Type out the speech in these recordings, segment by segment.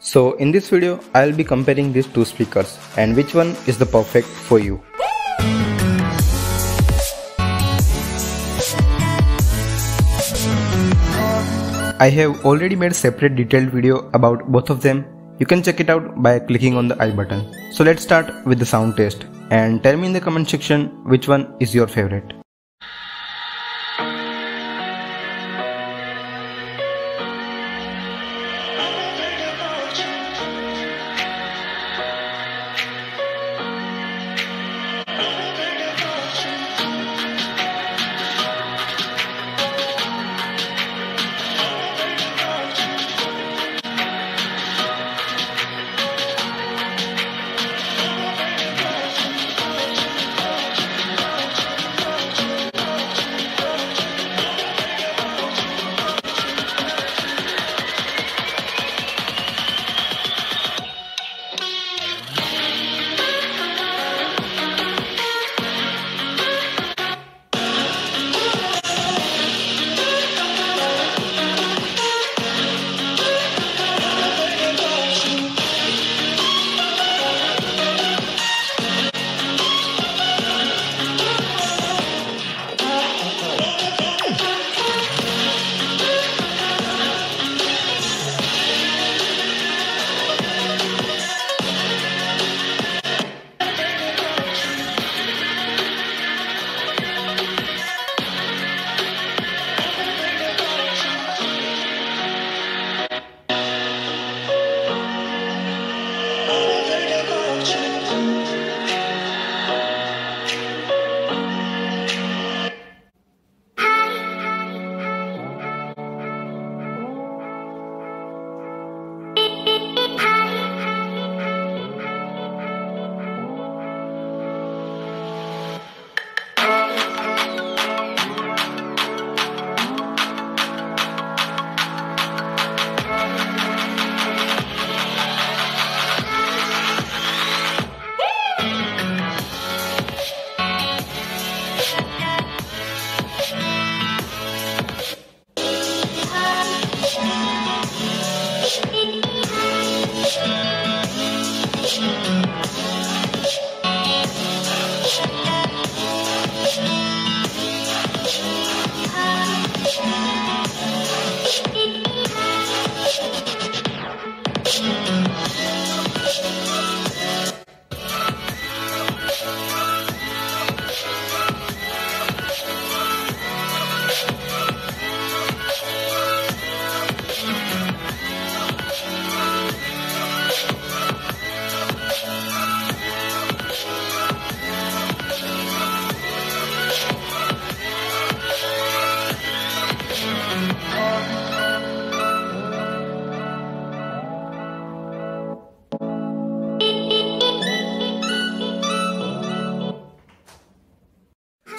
So in this video, I'll be comparing these two speakers and which one is the perfect for you. I have already made a separate detailed video about both of them. You can check it out by clicking on the I button. So let's start with the sound test and tell me in the comment section which one is your favorite.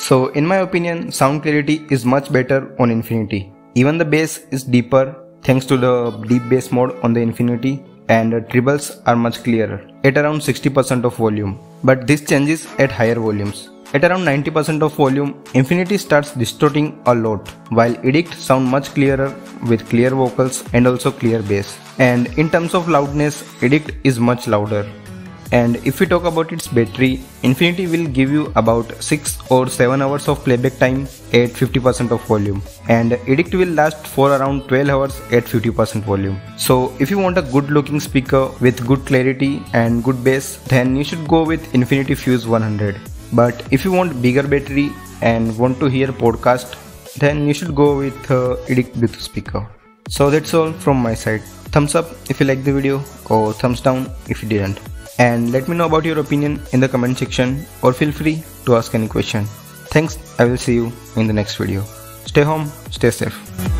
So in my opinion, sound clarity is much better on Infinity. Even the bass is deeper thanks to the deep bass mode on the Infinity, and the trebles are much clearer at around 60% of volume. But this changes at higher volumes. At around 90% of volume, Infinity starts distorting a lot, while Edict sound much clearer with clear vocals and also clear bass. And in terms of loudness, Edict is much louder. And if we talk about its battery, Infinity will give you about 6 or 7 hours of playback time at 50% of volume, and Edict will last for around 12 hours at 50% volume. So if you want a good looking speaker with good clarity and good bass, then you should go with Infinity Fuze 100. But if you want bigger battery and want to hear podcast, then you should go with Edict Bluetooth speaker. So that's all from my side. Thumbs up if you like the video or thumbs down if you didn't. And let me know about your opinion in the comment section, or feel free to ask any question. Thanks, I will see you in the next video. Stay home, stay safe.